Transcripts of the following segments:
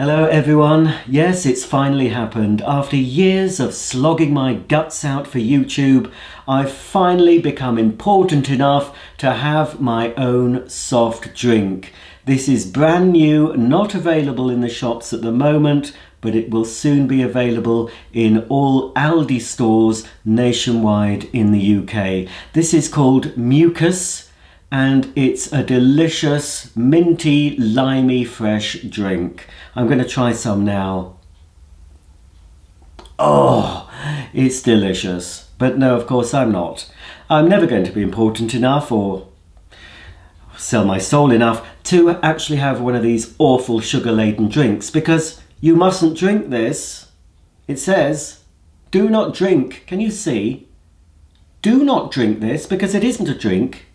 Hello everyone. Yes, it's finally happened. After years of slogging my guts out for YouTube, I've finally become important enough to have my own soft drink. This is brand new, not available in the shops at the moment, but it will soon be available in all Aldi stores nationwide in the UK. This is called Mucus, and it's a delicious, minty, limey, fresh drink. I'm going to try some now. Oh, it's delicious. But no, of course I'm not. I'm never going to be important enough or sell my soul enough to actually have one of these awful sugar-laden drinks, because you mustn't drink this. It says, do not drink. Can you see? Do not drink this, because it isn't a drink.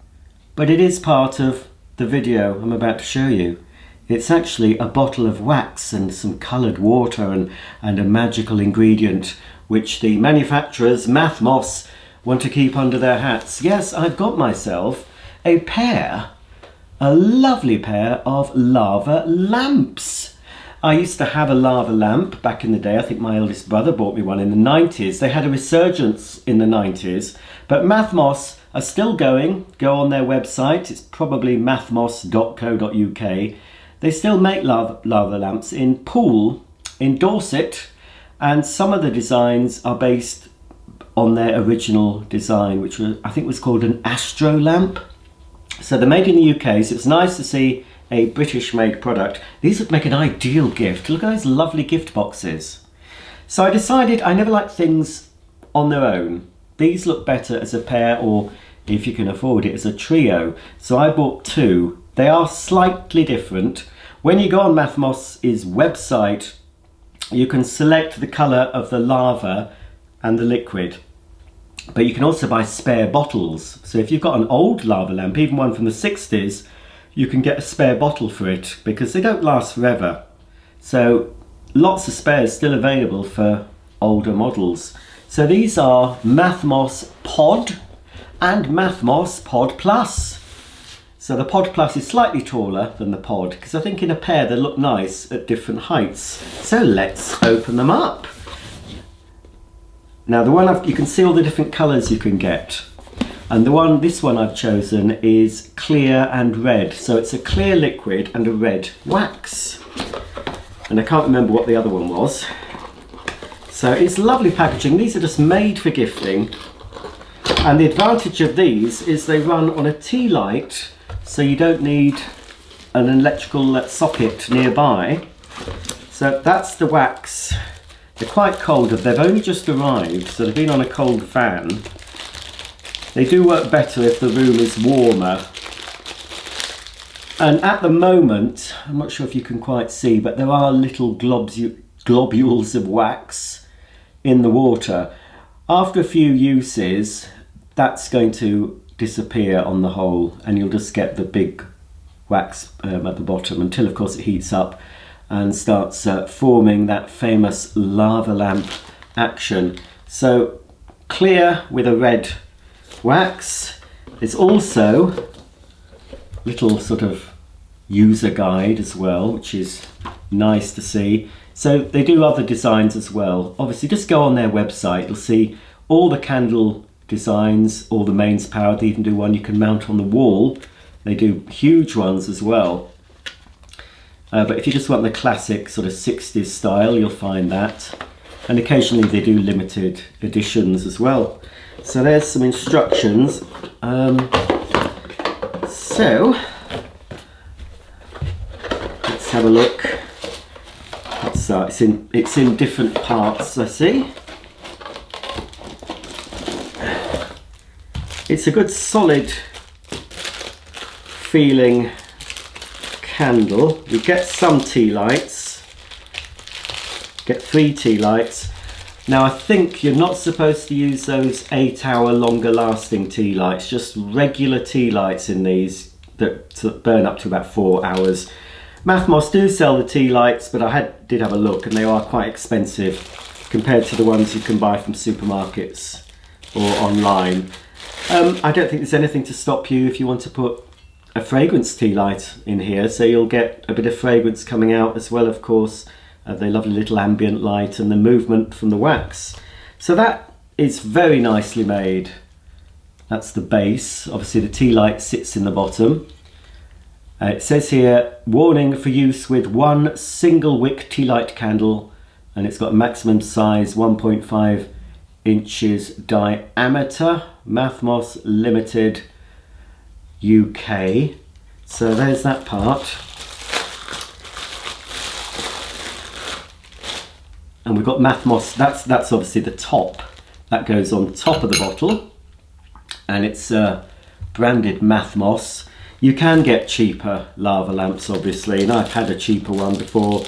But it is part of the video I'm about to show you. It's actually a bottle of wax and some coloured water and a magical ingredient which the manufacturers, Mathmos, want to keep under their hats. Yes, I've got myself a lovely pair of lava lamps. I used to have a lava lamp back in the day. I think my eldest brother bought me one in the 90s. They had a resurgence in the 90s, but Mathmos are still going. Go on their website, it's probably mathmos.co.uk. They still make lava lamps in Poole, in Dorset, and some of the designs are based on their original design, which I think was called an astro lamp. So they're made in the UK, so it's nice to see a British made product. These would make an ideal gift. Look at those lovely gift boxes. So I decided I never like things on their own. These look better as a pair, or if you can afford it, as a trio. So I bought two. They are slightly different. When you go on Mathmos' website, you can select the colour of the lava and the liquid. But you can also buy spare bottles. So if you've got an old lava lamp, even one from the 60s, you can get a spare bottle for it, because they don't last forever. So lots of spares still available for older models. So these are Mathmos Pod and Mathmos Pod Plus. So the Pod Plus is slightly taller than the Pod, because I think in a pair they look nice at different heights. So let's open them up. Now you can see all the different colours you can get. And this one I've chosen is clear and red. So it's a clear liquid and a red wax. And I can't remember what the other one was. So it's lovely packaging. These are just made for gifting. And the advantage of these is they run on a tea light, so you don't need an electrical socket nearby. So that's the wax. They're quite cold. They've only just arrived, so they've been on a cold fan. They do work better if the room is warmer. And at the moment, I'm not sure if you can quite see, but there are little globules of wax in the water. After a few uses, that's going to disappear on the whole, and you'll just get the big wax at the bottom, until of course it heats up and starts forming that famous lava lamp action. So clear with a red wax. There's also little sort of user guide as well, which is nice to see. So they do other designs as well. Obviously just go on their website, you'll see all the candle designs, all the mains power. They even do one you can mount on the wall. They do huge ones as well. But if you just want the classic sort of 60s style, you'll find that. And occasionally they do limited editions as well. So there's some instructions. So let's have a look. It's in different parts, I see. It's a good solid feeling candle. You get some tea lights. Get 3 tea lights. Now I think you're not supposed to use those 8-hour longer lasting tea lights, just regular tea lights in these that burn up to about 4 hours. Mathmos do sell the tea lights, but I did have a look and they are quite expensive compared to the ones you can buy from supermarkets or online. I don't think there's anything to stop you if you want to put a fragrance tea light in here, so you'll get a bit of fragrance coming out as well, of course, the lovely little ambient light and the movement from the wax. So that is very nicely made. That's the base. Obviously the tea light sits in the bottom. It says here, warning for use with one single wick tea light candle, and it's got a maximum size 1.5 inches diameter. Mathmos Limited UK. So there's that part. And we've got Mathmos, that's obviously the top. That goes on top of the bottle. And it's branded Mathmos. You can get cheaper lava lamps, obviously, and I've had a cheaper one before.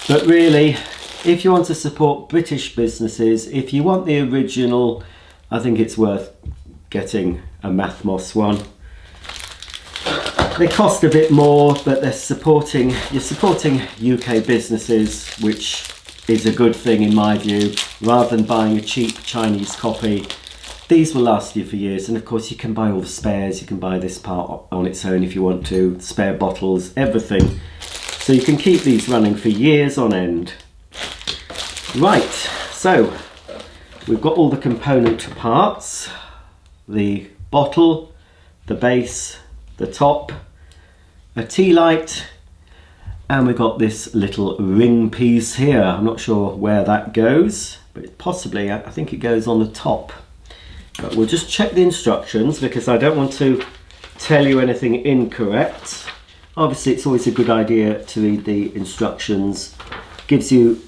But really, if you want to support British businesses, if you want the original, I think it's worth getting a Mathmos one. They cost a bit more, but you're supporting UK businesses, which is a good thing in my view, rather than buying a cheap Chinese copy. These will last you for years, and of course you can buy all the spares. You can buy this part on its own if you want to, spare bottles, everything. So you can keep these running for years on end. Right, so we've got all the component parts. The bottle, the base, the top, a tea light, and we've got this little ring piece here. I'm not sure where that goes, but possibly, I think it goes on the top. But we'll just check the instructions because I don't want to tell you anything incorrect. Obviously it's always a good idea to read the instructions. Gives you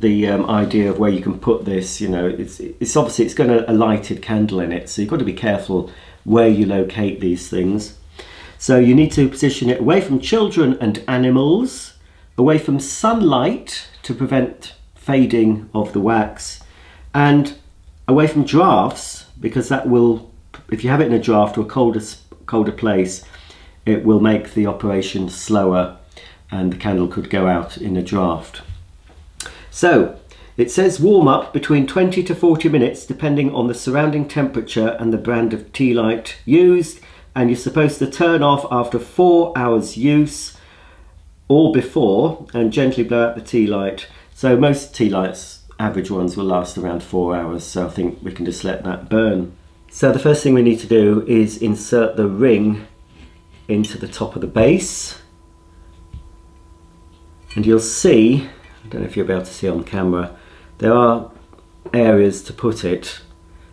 the idea of where you can put this. You know, it's obviously, it's got a lighted candle in it, so you've got to be careful where you locate these things. So you need to position it away from children and animals, away from sunlight to prevent fading of the wax, and away from drafts, because that will, if you have it in a draft or a colder place, it will make the operation slower and the candle could go out in a draft. So it says warm up between 20 to 40 minutes depending on the surrounding temperature and the brand of tea light used, and you're supposed to turn off after 4 hours use or before and gently blow out the tea light. So most tea lights, average ones, will last around 4 hours, so I think we can just let that burn. So the first thing we need to do is insert the ring into the top of the base, and you'll see, I don't know if you'll be able to see on camera, there are areas to put it.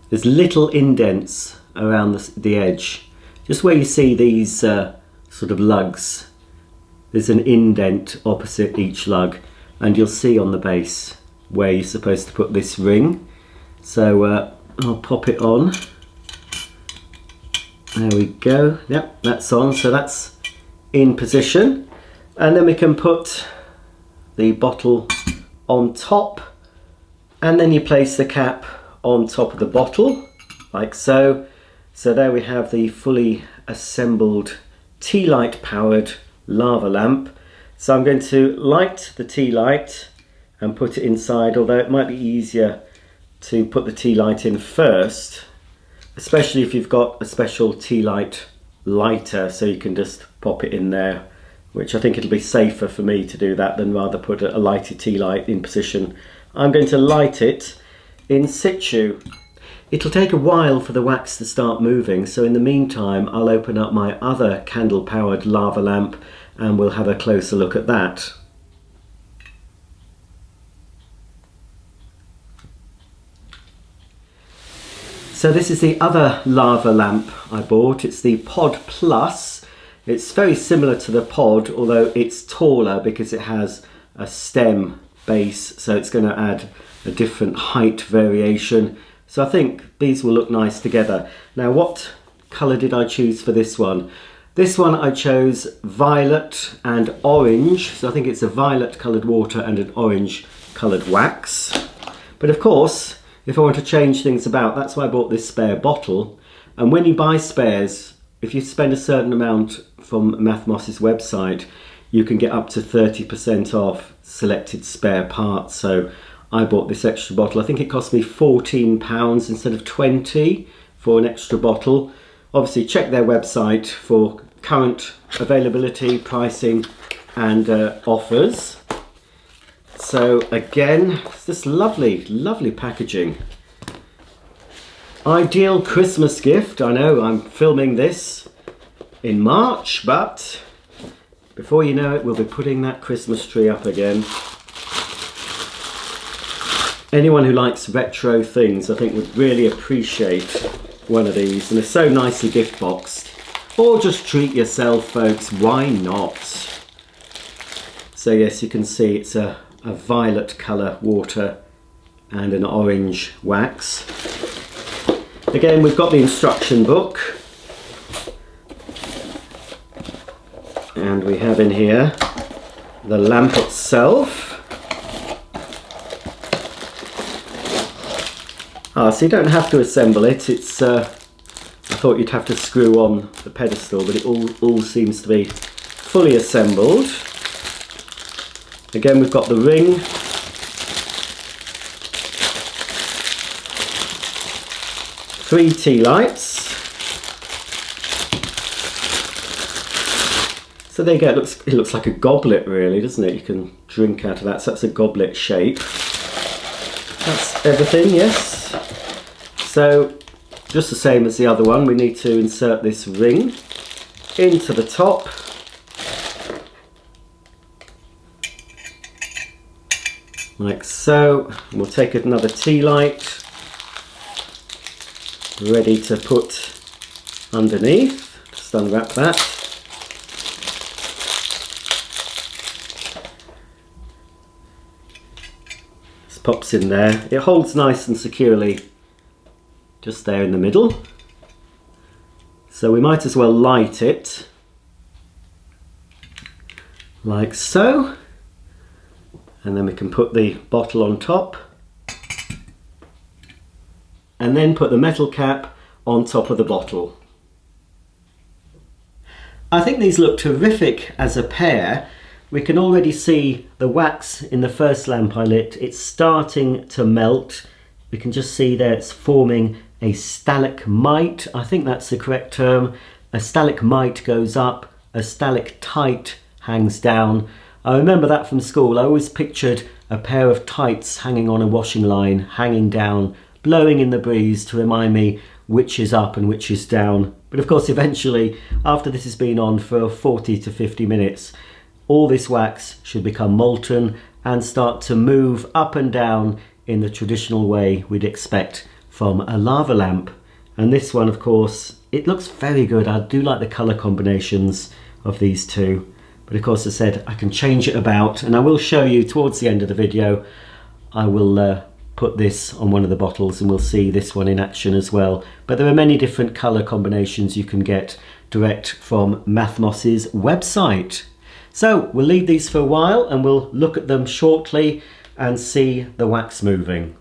There's little indents around the edge, just where you see these sort of lugs. There's an indent opposite each lug, and you'll see on the base where you're supposed to put this ring. So I'll pop it on. There we go. Yep, that's on. So that's in position, and then we can put the bottle on top, and then you place the cap on top of the bottle like so. So there we have the fully assembled tea light powered lava lamp. So I'm going to light the tea light and put it inside, although it might be easier to put the tea light in first, especially if you've got a special tea light lighter, so you can just pop it in there, which I think it'll be safer for me to do that than rather put a lighted tea light in position. I'm going to light it in situ. It'll take a while for the wax to start moving, so in the meantime I'll open up my other candle powered lava lamp and we'll have a closer look at that. So this is the other lava lamp I bought. It's the Pod Plus. It's very similar to the Pod, although it's taller because it has a stem base, so it's going to add a different height variation. So I think these will look nice together. Now, what colour did I choose for this one? This one I chose violet and orange, so I think it's a violet coloured water and an orange coloured wax. But of course, if I want to change things about, that's why I bought this spare bottle. And when you buy spares, if you spend a certain amount from Mathmos's website, you can get up to 30% off selected spare parts. So I bought this extra bottle. I think it cost me £14 instead of 20 for an extra bottle. Obviously check their website for current availability, pricing and offers. So again, it's this lovely, lovely packaging. Ideal Christmas gift. I know I'm filming this in March, but before you know it, we'll be putting that Christmas tree up again. Anyone who likes retro things, I think, would really appreciate one of these, and they're so nicely gift boxed. Or just treat yourself, folks, why not? So yes, you can see it's a violet colour water and an orange wax. Again, we've got the instruction book, and we have in here the lamp itself. So you don't have to assemble it. It's I thought you'd have to screw on the pedestal, but it all seems to be fully assembled. Again, we've got the ring. Three tea lights. So there you go. It looks like a goblet, really, doesn't it? You can drink out of that. So that's a goblet shape. That's everything, yes. So, just the same as the other one, we need to insert this ring into the top. Like so. And we'll take another tea light, ready to put underneath. Just unwrap that. This pops in there. It holds nice and securely just there in the middle. So we might as well light it like so, and then we can put the bottle on top and then put the metal cap on top of the bottle. I think these look terrific as a pair. We can already see the wax in the first lamp I lit. It's starting to melt. We can just see there it's forming a stalagmite. I think that's the correct term. A stalagmite goes up, a stalactite hangs down. I remember that from school. I always pictured a pair of tights hanging on a washing line, hanging down, blowing in the breeze to remind me which is up and which is down. But of course, eventually, after this has been on for 40 to 50 minutes, all this wax should become molten and start to move up and down in the traditional way we'd expect from a lava lamp. And this one, of course, it looks very good. I do like the colour combinations of these two. But of course, as I said, I can change it about, and I will show you towards the end of the video. I will put this on one of the bottles and we'll see this one in action as well. But there are many different colour combinations you can get direct from Mathmos's website. So we'll leave these for a while and we'll look at them shortly and see the wax moving.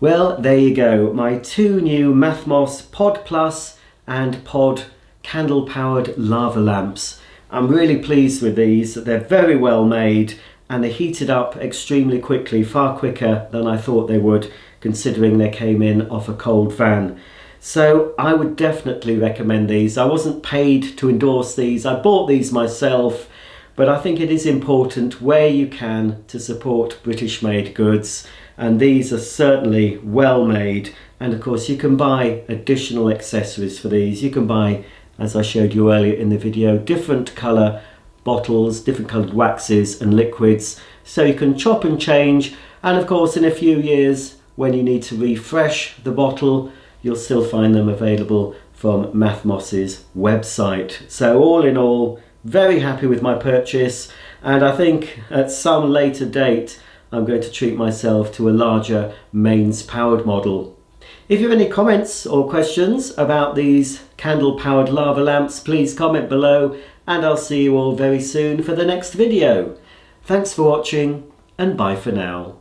Well, there you go, my two new Mathmos Pod Plus and Pod candle powered lava lamps. I'm really pleased with these. They're very well made and they heated up extremely quickly, far quicker than I thought they would, considering they came in off a cold fan. So I would definitely recommend these. I wasn't paid to endorse these, I bought these myself, but I think it is important where you can to support British made goods, and these are certainly well made. And of course you can buy additional accessories for these. You can buy, as I showed you earlier in the video, different colour bottles, different coloured waxes and liquids, so you can chop and change. And of course in a few years when you need to refresh the bottle, you'll still find them available from Mathmos's website. So all in all, very happy with my purchase, and I think at some later date I'm going to treat myself to a larger mains powered model. If you have any comments or questions about these candle powered lava lamps, please comment below, and I'll see you all very soon for the next video. Thanks for watching, and bye for now.